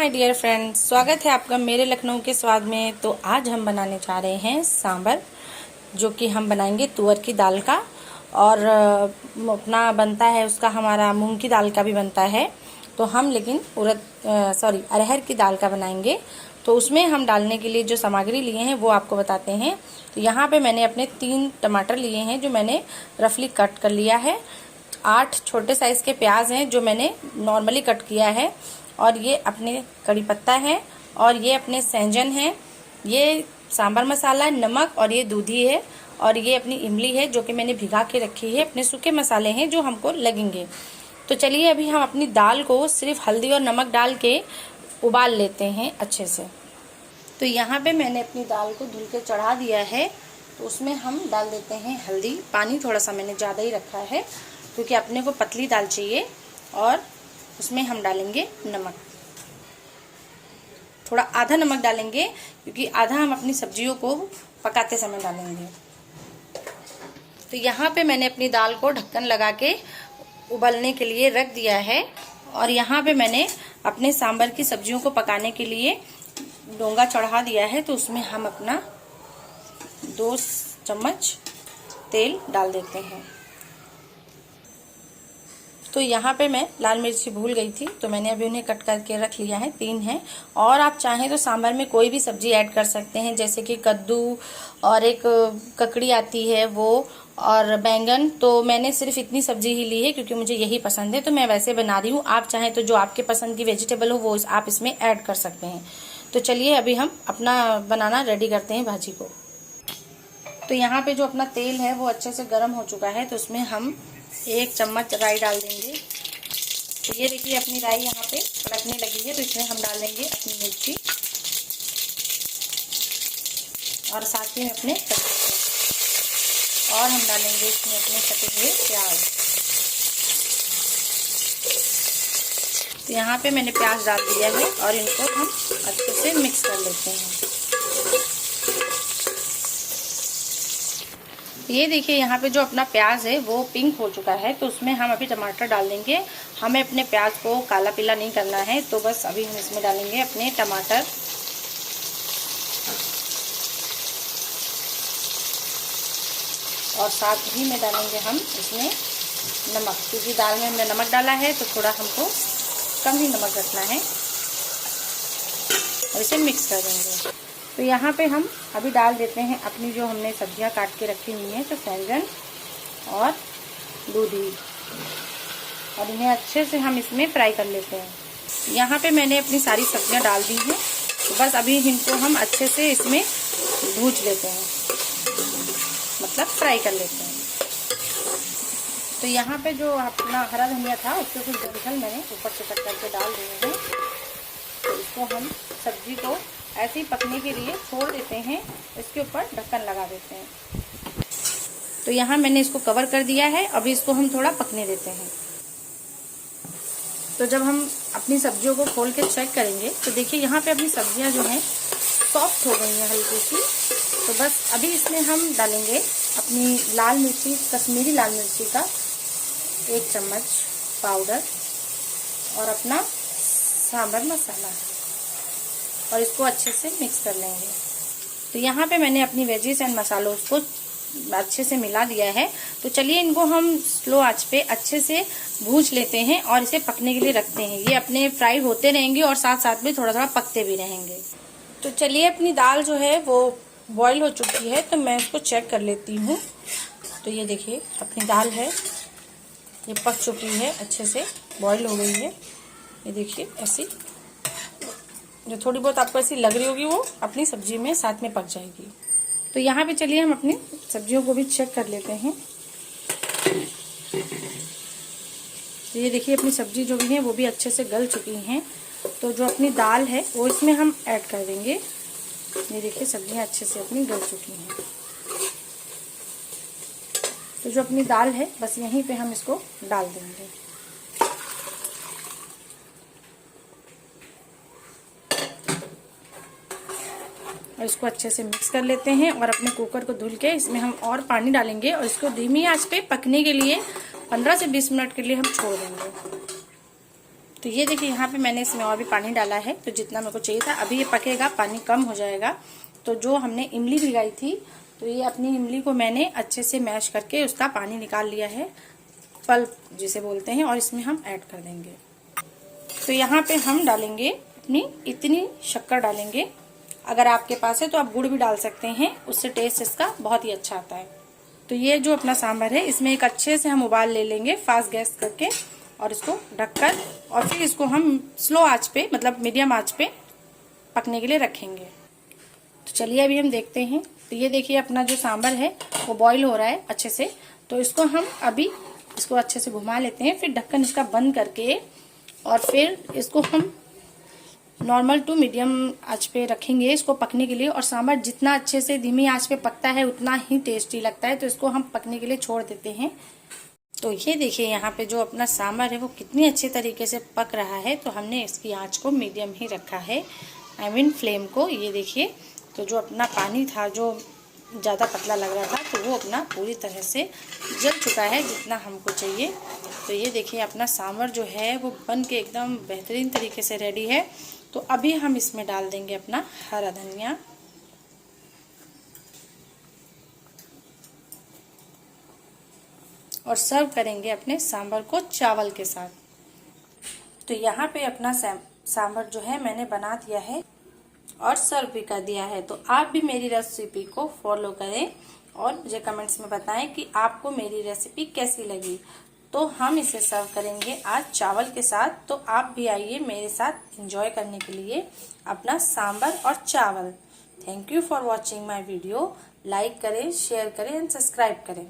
My dear friends, स्वागत है आपका मेरे लखनऊ के स्वाद में। तो आज हम बनाने जा रहे हैं सांभर, जो कि हम बनाएंगे तुअर की दाल का। और अपना बनता है उसका, हमारा मूंग की दाल का भी बनता है। तो हम लेकिन अरहर की दाल का बनाएंगे। तो उसमें हम डालने के लिए जो सामग्री लिए हैं वो आपको बताते हैं। तो यहाँ पे मैंने अपने 3 टमाटर लिए हैं जो मैंने रफली कट कर लिया है। 8 छोटे साइज़ के प्याज हैं जो मैंने नॉर्मली कट किया है। और ये अपने कड़ी पत्ता है, और ये अपने सहजन है, ये सांभर मसाला, नमक, और ये दूधी है, और ये अपनी इमली है जो कि मैंने भिगा के रखी है। अपने सूखे मसाले हैं जो हमको लगेंगे। तो चलिए अभी हम अपनी दाल को सिर्फ हल्दी और नमक डाल के उबाल लेते हैं अच्छे से। तो यहाँ पे मैंने अपनी दाल को धुल के चढ़ा दिया है। तो उसमें हम डाल देते हैं हल्दी। पानी थोड़ा सा मैंने ज़्यादा ही रखा है क्योंकि अपने को पतली दाल चाहिए। और उसमें हम डालेंगे नमक, थोड़ा आधा नमक डालेंगे क्योंकि आधा हम अपनी सब्जियों को पकाते समय डालेंगे। तो यहाँ पे मैंने अपनी दाल को ढक्कन लगा के उबलने के लिए रख दिया है। और यहाँ पे मैंने अपने सांभर की सब्जियों को पकाने के लिए डोंगा चढ़ा दिया है। तो उसमें हम अपना 2 चम्मच तेल डाल देते हैं। तो यहाँ पे मैं लाल मिर्ची भूल गई थी, तो मैंने अभी उन्हें कट करके रख लिया है, 3 हैं। और आप चाहें तो सांभर में कोई भी सब्जी ऐड कर सकते हैं, जैसे कि कद्दू, और एक ककड़ी आती है वो, और बैंगन। तो मैंने सिर्फ इतनी सब्जी ही ली है क्योंकि मुझे यही पसंद है, तो मैं वैसे बना रही हूँ। आप चाहें तो जो आपके पसंद की वेजिटेबल हो वो आप इसमें ऐड कर सकते हैं। तो चलिए अभी हम अपना बनाना रेडी करते हैं भाजी को। तो यहाँ पे जो अपना तेल है वो अच्छे से गर्म हो चुका है। तो उसमें हम 1 चम्मच राई डाल देंगे। तो ये देखिए अपनी राई यहाँ पे कड़कने लगी है। तो इसमें हम डाल देंगे अपनी मिर्ची और साथ ही में अपने कद्दू, और हम डालेंगे इसमें अपने कटे हुए प्याज। तो यहाँ पे मैंने प्याज डाल दिया है और इनको हम अच्छे से मिक्स कर लेते हैं। ये देखिए यहाँ पे जो अपना प्याज है वो पिंक हो चुका है। तो उसमें हम अभी टमाटर डाल देंगे। हमें अपने प्याज को काला पीला नहीं करना है, तो बस अभी हम इसमें डालेंगे अपने टमाटर। और साथ ही में डालेंगे हम इसमें नमक, क्योंकि दाल में हमने नमक डाला है तो थोड़ा हमको कम ही नमक रखना है। और इसे मिक्स कर देंगे। तो यहाँ पे हम अभी डाल देते हैं अपनी जो हमने सब्जियां काट के रखी हुई हैं, तो सहजन और दूधी, और इन्हें अच्छे से हम इसमें फ्राई कर लेते हैं। यहाँ पे मैंने अपनी सारी सब्जियां डाल दी हैं। तो बस अभी इनको हम अच्छे से इसमें भूज लेते हैं, मतलब फ्राई कर लेते हैं। तो यहाँ पे जो अपना हरा धनिया था उसके कुछ डंठल मैंने ऊपर से कट करके डाल दिए हैं। तो इसको हम सब्जी को ऐसे ही पकने के लिए छोड़ देते हैं, इसके ऊपर ढक्कन लगा देते हैं। तो यहाँ मैंने इसको कवर कर दिया है। अभी इसको हम थोड़ा पकने देते हैं। तो जब हम अपनी सब्जियों को खोल के चेक करेंगे तो देखिए यहाँ पे अपनी सब्जियाँ जो हैं सॉफ्ट हो गई हैं हल्की सी। तो बस अभी इसमें हम डालेंगे अपनी लाल मिर्ची, कश्मीरी लाल मिर्ची का 1 चम्मच पाउडर, और अपना सांभर मसाला, और इसको अच्छे से मिक्स कर लेंगे। तो यहाँ पे मैंने अपनी वेजीज एंड मसालों को अच्छे से मिला दिया है। तो चलिए इनको हम स्लो आंच पे अच्छे से भूज लेते हैं और इसे पकने के लिए रखते हैं। ये अपने फ्राई होते रहेंगे और साथ साथ में थोड़ा थोड़ा पकते भी रहेंगे। तो चलिए अपनी दाल जो है वो बॉईल हो चुकी है, तो मैं इसको चेक कर लेती हूँ। तो ये देखिए अपनी दाल है, ये पक चुकी है, अच्छे से बॉईल हो गई है। ये देखिए ऐसी जो थोड़ी बहुत आपको ऐसी लग रही होगी वो अपनी सब्जी में साथ में पक जाएगी। तो यहाँ पे चलिए हम अपनी सब्जियों को भी चेक कर लेते हैं। तो ये देखिए अपनी सब्जी जो भी है वो भी अच्छे से गल चुकी हैं। तो जो अपनी दाल है वो इसमें हम ऐड कर देंगे। ये देखिए सब्जियां अच्छे से अपनी गल चुकी हैं। तो जो अपनी दाल है बस यहीं पे हम इसको डाल देंगे। और इसको अच्छे से मिक्स कर लेते हैं और अपने कुकर को धुल के इसमें हम और पानी डालेंगे और इसको धीमी आंच पे पकने के लिए 15 से 20 मिनट के लिए हम छोड़ देंगे। तो ये देखिए यहाँ पे मैंने इसमें और भी पानी डाला है, तो जितना मेरे को चाहिए था। अभी ये पकेगा, पानी कम हो जाएगा। तो जो हमने इमली भिगाई थी, तो ये अपनी इमली को मैंने अच्छे से मैश करके उसका पानी निकाल लिया है, पल्प जिसे बोलते हैं, और इसमें हम ऐड कर देंगे। तो यहाँ पे हम डालेंगे अपनी इतनी शक्कर डालेंगे। अगर आपके पास है तो आप गुड़ भी डाल सकते हैं, उससे टेस्ट इसका बहुत ही अच्छा आता है। तो ये जो अपना सांभर है, इसमें एक अच्छे से हम उबाल ले लेंगे फास्ट गैस करके, और इसको ढककर, और फिर इसको हम स्लो आंच पे, मतलब मीडियम आंच पे पकने के लिए रखेंगे। तो चलिए अभी हम देखते हैं। तो ये देखिए अपना जो सांभर है वो बॉईल हो रहा है अच्छे से। तो इसको हम अभी इसको अच्छे से घुमा लेते हैं, फिर ढक्कन इसका बंद करके, और फिर इसको हम नॉर्मल टू मीडियम आंच पे रखेंगे इसको पकने के लिए। और सांभर जितना अच्छे से धीमी आंच पे पकता है उतना ही टेस्टी लगता है। तो इसको हम पकने के लिए छोड़ देते हैं। तो ये देखिए यहाँ पे जो अपना सांभर है वो कितनी अच्छे तरीके से पक रहा है। तो हमने इसकी आंच को मीडियम ही रखा है, आई मीन फ्लेम को। ये देखिए, तो जो अपना पानी था जो ज़्यादा पतला लग रहा था, तो वो अपना पूरी तरह से जल चुका है जितना हमको चाहिए। तो ये देखिए अपना सांभर जो है वो बन के एकदम बेहतरीन तरीके से रेडी है। तो अभी हम इसमें डाल देंगे अपना हरा धनिया, और सर्व करेंगे अपने सांभर को चावल के साथ। तो यहाँ पे अपना सांभर जो है मैंने बना दिया है और सर्व भी कर दिया है। तो आप भी मेरी रेसिपी को फॉलो करें और मुझे कमेंट्स में बताएं कि आपको मेरी रेसिपी कैसी लगी। तो हम इसे सर्व करेंगे आज चावल के साथ। तो आप भी आइए मेरे साथ एंजॉय करने के लिए अपना सांभर और चावल। Thank you for watching my video. Like करें, शेयर करें एंड सब्सक्राइब करें।